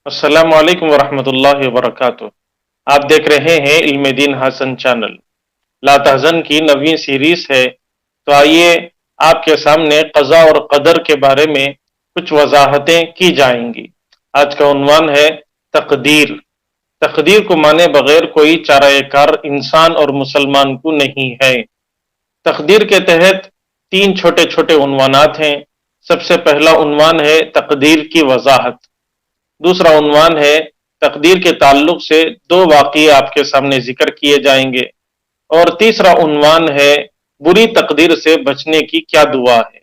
السلام علیکم ورحمۃ اللہ وبرکاتہ۔ آپ دیکھ رہے ہیں علم دین حسن چینل۔ لا تحزن کی نویں سیریز ہے، تو آئیے آپ کے سامنے قضاء اور قدر کے بارے میں کچھ وضاحتیں کی جائیں گی۔ آج کا عنوان ہے تقدیر۔ تقدیر کو مانے بغیر کوئی چارہ کار انسان اور مسلمان کو نہیں ہے۔ تقدیر کے تحت تین چھوٹے چھوٹے عنوانات ہیں۔ سب سے پہلا عنوان ہے تقدیر کی وضاحت، دوسرا عنوان ہے تقدیر کے تعلق سے دو واقعے آپ کے سامنے ذکر کیے جائیں گے، اور تیسرا عنوان ہے بری تقدیر سے بچنے کی کیا دعا ہے۔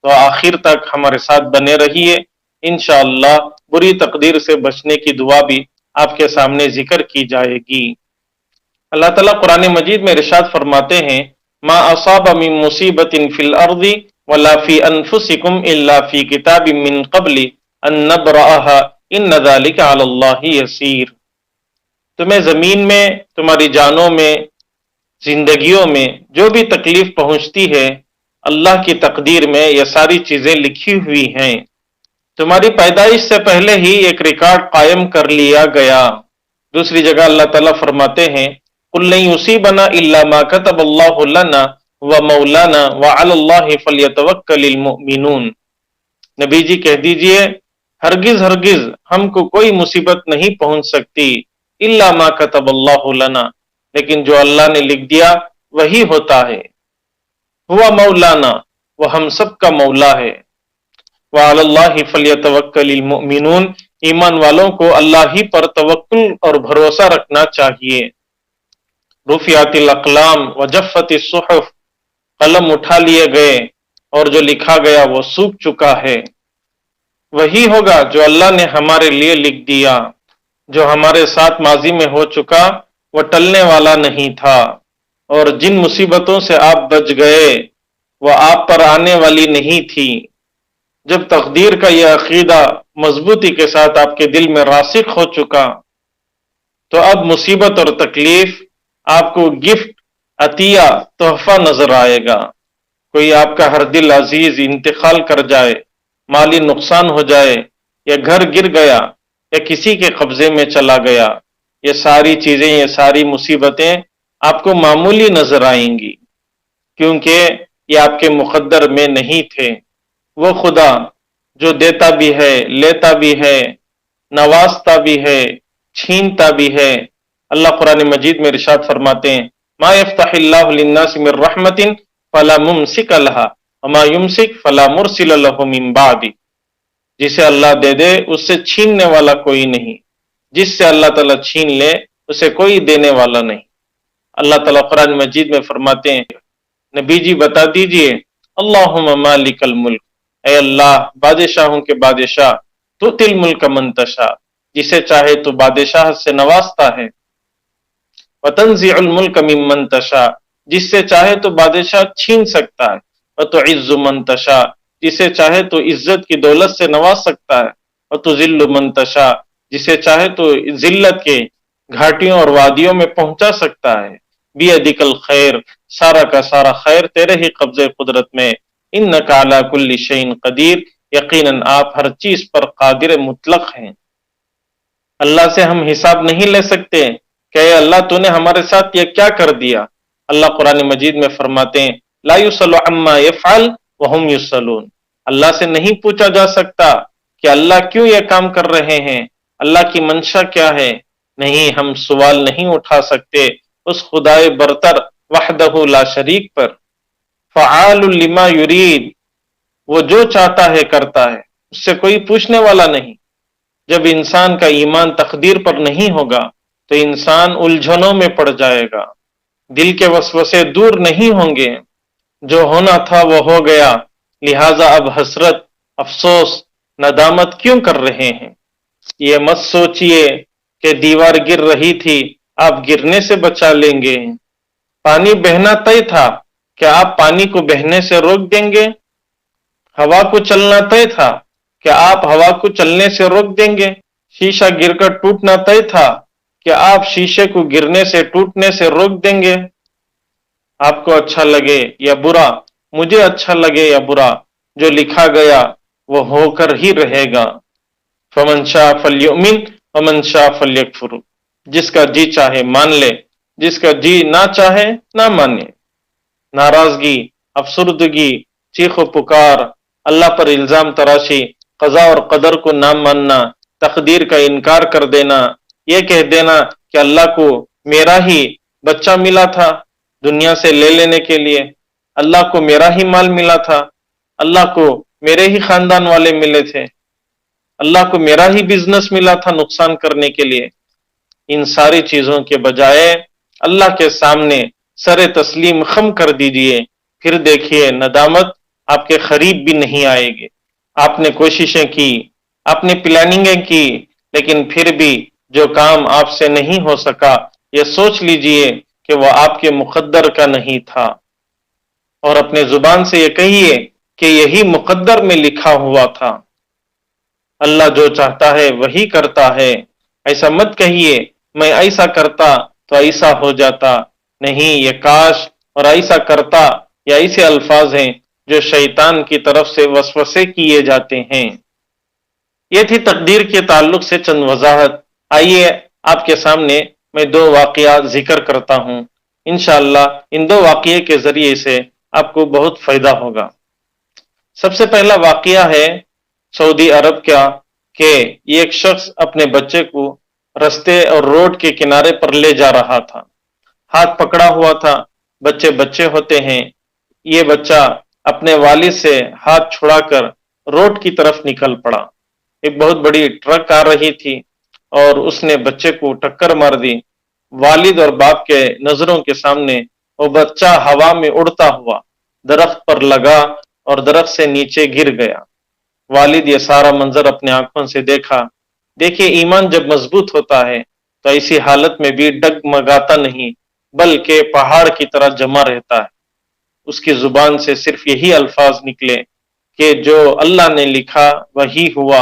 تو آخر تک ہمارے ساتھ بنے رہیے، انشاءاللہ بری تقدیر سے بچنے کی دعا بھی آپ کے سامنے ذکر کی جائے گی۔ اللہ تعالیٰ قرآن مجید میں ارشاد فرماتے ہیں، ما اصاب من مصیبت فی الارض ولا فی انفسکم الا فی کتاب من قبل ان نبرأها ان ذلک علی اللہ یسیر۔ تمہیں زمین میں، تمہاری جانوں میں، زندگیوں میں جو بھی تکلیف پہنچتی ہے، اللہ کی تقدیر میں یہ ساری چیزیں لکھی ہوئی ہیں۔ تمہاری پیدائش سے پہلے ہی ایک ریکارڈ قائم کر لیا گیا۔ دوسری جگہ اللہ تعالیٰ فرماتے ہیں، قل لن یصیبنا الا ما كتب اللہ لنا ومولانا وعلی اللہ فلیتوکل المؤمنون۔ نبی جی کہہ دیجئے، ہرگز ہرگز ہم کو کوئی مصیبت نہیں پہنچ سکتی الا ما كتب اللہ لنا، لیکن جو اللہ نے لکھ دیا وہی ہوتا ہے۔ ہوا مولانا، وہ ہم سب کا مولا ہے۔ وعلی اللہ فلیتوکل المؤمنون، ایمان والوں کو اللہ ہی پر توکل اور بھروسہ رکھنا چاہیے۔ رفعت الاقلام وجفت الصحف، قلم اٹھا لیے گئے اور جو لکھا گیا وہ سوکھ چکا ہے۔ وہی ہوگا جو اللہ نے ہمارے لیے لکھ دیا۔ جو ہمارے ساتھ ماضی میں ہو چکا وہ ٹلنے والا نہیں تھا، اور جن مصیبتوں سے آپ بچ گئے وہ آپ پر آنے والی نہیں تھی۔ جب تقدیر کا یہ عقیدہ مضبوطی کے ساتھ آپ کے دل میں راسخ ہو چکا، تو اب مصیبت اور تکلیف آپ کو گفٹ، عطیہ، تحفہ نظر آئے گا۔ کوئی آپ کا ہر دل عزیز انتقال کر جائے، مالی نقصان ہو جائے، یا گھر گر گیا، یا کسی کے قبضے میں چلا گیا، یہ ساری چیزیں، یہ ساری مصیبتیں آپ کو معمولی نظر آئیں گی، کیونکہ یہ آپ کے مقدر میں نہیں تھے۔ وہ خدا جو دیتا بھی ہے، لیتا بھی ہے، نوازتا بھی ہے، چھینتا بھی ہے۔ اللہ قرآن مجید میں ارشاد فرماتے ہیں، ما یفتح اللہ للناس من رحمت فلا ممسک لها وما یمسک فلا مرسل له من بعد۔ جسے اللہ دے دے اس سے چھیننے والا کوئی نہیں، جس سے اللہ تعالیٰ چھین لے اسے کوئی دینے والا نہیں۔ اللہ تعالیٰ قرآن مجید میں فرماتے ہیں، نبی جی بتا دیجئے، اللہم مالک الملک، اے اللہ بادشاہوں کے بادشاہ، تؤتی الملک من تشاء، جسے چاہے تو بادشاہ سے نوازتا ہے، وتنزع الملک ممن تشاء، جس سے چاہے تو بادشاہ چھین سکتا ہے، وتعز من تشاء، جسے چاہے تو عزت کی دولت سے نواز سکتا ہے، وتذل من تشاء، جسے چاہے تو ذلت کے گھاٹیوں اور وادیوں میں پہنچا سکتا ہے۔ بیدک الخیر، سارا کا سارا خیر تیرے ہی قبضے قدرت میں، انک علی کل شیء قدیر، یقیناً آپ ہر چیز پر قادر مطلق ہیں۔ اللہ سے ہم حساب نہیں لے سکتے کہ اے اللہ تو نے ہمارے ساتھ یہ کیا کر دیا۔ اللہ قرآن مجید میں فرماتے ہیں، لا یسأل عما یفعل وہم یسألون، اللہ سے نہیں پوچھا جا سکتا کہ اللہ کیوں یہ کام کر رہے ہیں، اللہ کی منشا کیا ہے۔ نہیں، ہم سوال نہیں اٹھا سکتے اس خدائے برتر وحدہ لا شریک پر۔ فعال لما یرید، وہ جو چاہتا ہے کرتا ہے، اس سے کوئی پوچھنے والا نہیں۔ جب انسان کا ایمان تقدیر پر نہیں ہوگا تو انسان الجھنوں میں پڑ جائے گا، دل کے وسوسے دور نہیں ہوں گے۔ جو ہونا تھا وہ ہو گیا، لہٰذا اب حسرت، افسوس، ندامت کیوں کر رہے ہیں؟ یہ مت سوچئے کہ دیوار گر رہی تھی، آپ گرنے سے بچا لیں گے۔ پانی بہنا طے تھا، کیا آپ پانی کو بہنے سے روک دیں گے؟ ہوا کو چلنا طے تھا، کیا آپ ہوا کو چلنے سے روک دیں گے؟ شیشہ گر کر ٹوٹنا طے تھا، کیا آپ شیشے کو گرنے سے، ٹوٹنے سے روک دیں گے؟ آپ کو اچھا لگے یا برا، مجھے اچھا لگے یا برا، جو لکھا گیا وہ ہو کر ہی رہے گا۔ فمن شاء فلیؤمن ومن شاء فلیکفر، جس کا جی چاہے مان لے، جس کا جی نہ چاہے نہ مانے۔ ناراضگی، افسردگی، چیخ و پکار، اللہ پر الزام تراشی، قضا اور قدر کو نہ ماننا، تقدیر کا انکار کر دینا، یہ کہہ دینا کہ اللہ کو میرا ہی بچہ ملا تھا دنیا سے لے لینے کے لیے، اللہ کو میرا ہی مال ملا تھا، اللہ کو میرے ہی خاندان والے ملے تھے، اللہ کو میرا ہی بزنس ملا تھا نقصان کرنے کے لیے۔ ان ساری چیزوں کے بجائے اللہ کے سامنے سر تسلیم خم کر دیجئے، پھر دیکھیے ندامت آپ کے قریب بھی نہیں آئے گی۔ آپ نے کوششیں کی، آپ نے پلاننگیں کی، لیکن پھر بھی جو کام آپ سے نہیں ہو سکا، یہ سوچ لیجئے کہ وہ آپ کے مقدر کا نہیں تھا، اور اپنے زبان سے یہ کہیے کہ یہی مقدر میں لکھا ہوا تھا۔ اللہ جو چاہتا ہے وہی کرتا ہے، ایسا مت کہیے میں ایسا کرتا تو ایسا ہو جاتا، نہیں، یہ کاش اور ایسا کرتا یا ایسے الفاظ ہیں جو شیطان کی طرف سے وسوسے کیے جاتے ہیں۔ یہ تھی تقدیر کے تعلق سے چند وضاحت۔ آئیے آپ کے سامنے میں دو واقعات ذکر کرتا ہوں، انشاءاللہ ان دو واقعے کے ذریعے سے آپ کو بہت فائدہ ہوگا۔ سب سے پہلا واقعہ ہے سعودی عرب کا، کہ ایک شخص اپنے بچے کو رستے اور روڈ کے کنارے پر لے جا رہا تھا، ہاتھ پکڑا ہوا تھا۔ بچے بچے ہوتے ہیں، یہ بچہ اپنے والد سے ہاتھ چھڑا کر روڈ کی طرف نکل پڑا۔ ایک بہت بڑی ٹرک آ رہی تھی اور اس نے بچے کو ٹکر مار دی۔ والد اور باپ کے نظروں کے سامنے وہ بچہ ہوا میں اڑتا ہوا درخت پر لگا اور درخت سے نیچے گر گیا۔ والد یہ سارا منظر اپنے آنکھوں سے دیکھا۔ دیکھیے ایمان جب مضبوط ہوتا ہے تو ایسی حالت میں بھی ڈگمگاتا نہیں، بلکہ پہاڑ کی طرح جمع رہتا ہے۔ اس کی زبان سے صرف یہی الفاظ نکلے کہ جو اللہ نے لکھا وہی ہوا،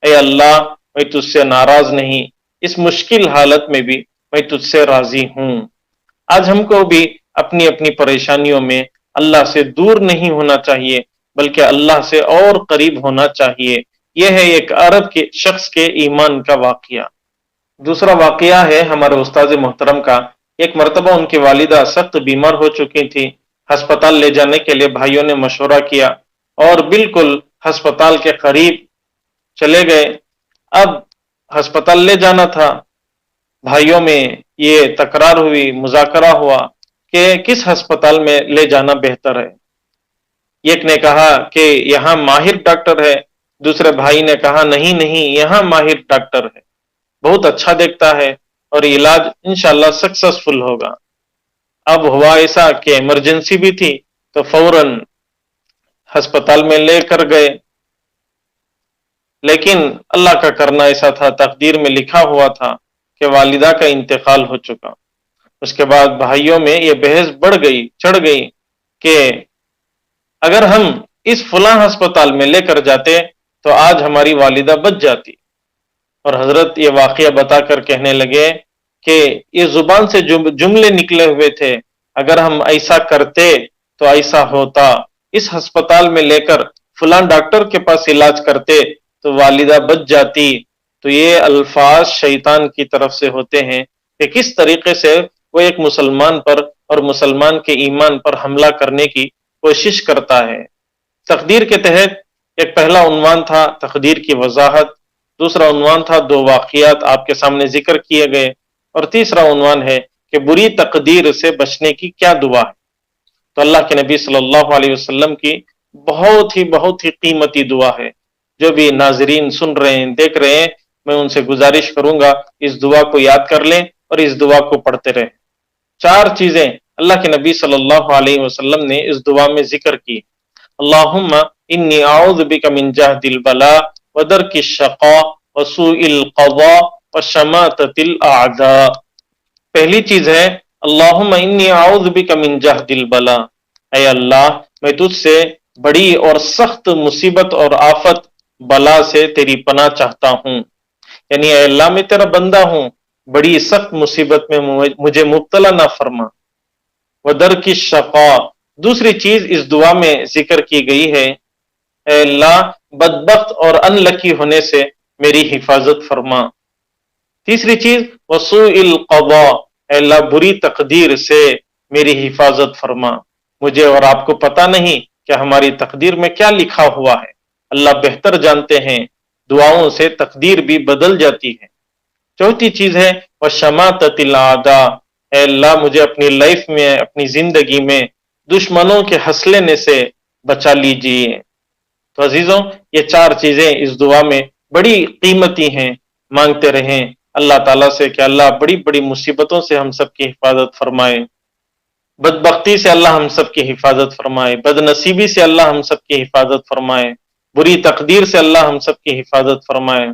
اے اللہ میں تجھ سے ناراض نہیں، اس مشکل حالت میں بھی میں تجھ سے راضی ہوں۔ آج ہم کو بھی اپنی اپنی پریشانیوں میں اللہ سے دور نہیں ہونا چاہیے، بلکہ اللہ سے اور قریب ہونا چاہیے۔ یہ ہے ایک عرب کے شخص کے ایمان کا واقعہ۔ دوسرا واقعہ ہے ہمارے استاد محترم کا۔ ایک مرتبہ ان کی والدہ سخت بیمار ہو چکی تھی، ہسپتال لے جانے کے لیے بھائیوں نے مشورہ کیا اور بالکل ہسپتال کے قریب چلے گئے۔ اب ہسپتال لے جانا تھا، بھائیوں میں یہ تکرار ہوئی، مذاکرہ ہوا کہ کس ہسپتال میں لے جانا بہتر ہے۔ ایک نے کہا کہ یہاں ماہر ڈاکٹر ہے، دوسرے بھائی نے کہا نہیں نہیں، یہاں ماہر ڈاکٹر ہے، بہت اچھا دیکھتا ہے اور علاج انشاءاللہ سکسسفل ہوگا۔ اب ہوا ایسا کہ ایمرجنسی بھی تھی تو فوراً ہسپتال میں لے کر گئے، لیکن اللہ کا کرنا ایسا تھا، تقدیر میں لکھا ہوا تھا کہ والدہ کا انتقال ہو چکا۔ اس کے بعد بھائیوں میں یہ بحث بڑھ گئی، چڑھ گئی کہ اگر ہم اس فلاں ہسپتال میں لے کر جاتے تو آج ہماری والدہ بچ جاتی۔ اور حضرت یہ واقعہ بتا کر کہنے لگے کہ یہ زبان سے جملے نکلے ہوئے تھے، اگر ہم ایسا کرتے تو ایسا ہوتا، اس ہسپتال میں لے کر فلاں ڈاکٹر کے پاس علاج کرتے تو والدہ بچ جاتی۔ تو یہ الفاظ شیطان کی طرف سے ہوتے ہیں کہ کس طریقے سے وہ ایک مسلمان پر اور مسلمان کے ایمان پر حملہ کرنے کی کوشش کرتا ہے۔ تقدیر کے تحت ایک پہلا عنوان تھا تقدیر کی وضاحت، دوسرا عنوان تھا دو واقعات آپ کے سامنے ذکر کیے گئے، اور تیسرا عنوان ہے کہ بری تقدیر سے بچنے کی کیا دعا ہے۔ تو اللہ کے نبی صلی اللہ علیہ وسلم کی بہت ہی قیمتی دعا ہے۔ جو بھی ناظرین سن رہے ہیں، دیکھ رہے ہیں، میں ان سے گزارش کروں گا اس دعا کو یاد کر لیں اور اس دعا کو پڑھتے رہیں۔ چار چیزیں اللہ کے نبی صلی اللہ علیہ وسلم نے اس دعا میں ذکر کی۔ اللہم انی اعوذ بک من جہد البلاء ودرک الشقاء وسوء القضاء وشماتۃ الاعداء۔ پہلی چیز ہے اللہم انی اعوذ بک من جہد البلاء، اے اللہ میں تجھ سے بڑی اور سخت مصیبت اور آفت بلا سے تیری پناہ چاہتا ہوں، یعنی اے اللہ میں تیرا بندہ ہوں، بڑی سخت مصیبت میں مجھے مبتلا نہ فرما۔ ودرک الشقاء، دوسری چیز اس دعا میں ذکر کی گئی ہے، اے اللہ بدبخت اور ان لکی ہونے سے میری حفاظت فرما۔ تیسری چیز وسوء القضاء، اے اللہ بری تقدیر سے میری حفاظت فرما۔ مجھے اور آپ کو پتہ نہیں کہ ہماری تقدیر میں کیا لکھا ہوا ہے، اللہ بہتر جانتے ہیں، دعاؤں سے تقدیر بھی بدل جاتی ہے۔ چوتھی چیز ہے وشماتۃ الاعداء، اے اللہ مجھے اپنی لائف میں، اپنی زندگی میں دشمنوں کے ہنس لینے سے بچا لیجیے۔ تو عزیزوں، یہ چار چیزیں اس دعا میں بڑی قیمتی ہیں، مانگتے رہیں اللہ تعالیٰ سے کہ اللہ بڑی بڑی مصیبتوں سے ہم سب کی حفاظت فرمائے، بدبختی سے اللہ ہم سب کی حفاظت فرمائے، بد نصیبی سے اللہ ہم سب کی حفاظت فرمائے، بری تقدیر سے اللہ ہم سب کی حفاظت فرمائے۔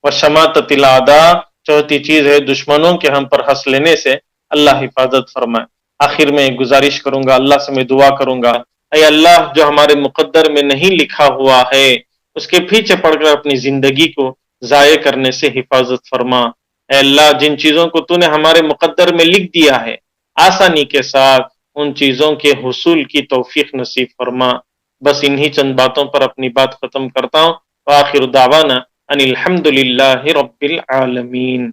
وشماتۃ الاعداء، چوتھی چیز ہے دشمنوں کے ہم پر ہنس لینے سے اللہ حفاظت فرمائے۔ آخر میں ایک گزارش کروں گا، اللہ سے میں دعا کروں گا، اے اللہ جو ہمارے مقدر میں نہیں لکھا ہوا ہے اس کے پیچھے پڑ کر اپنی زندگی کو ضائع کرنے سے حفاظت فرما۔ اے اللہ جن چیزوں کو تو نے ہمارے مقدر میں لکھ دیا ہے آسانی کے ساتھ ان چیزوں کے حصول کی توفیق نصیب فرما۔ بس انہی چند باتوں پر اپنی بات ختم کرتا ہوں۔ وآخر دعوانا ان الحمد للہ رب العالمین۔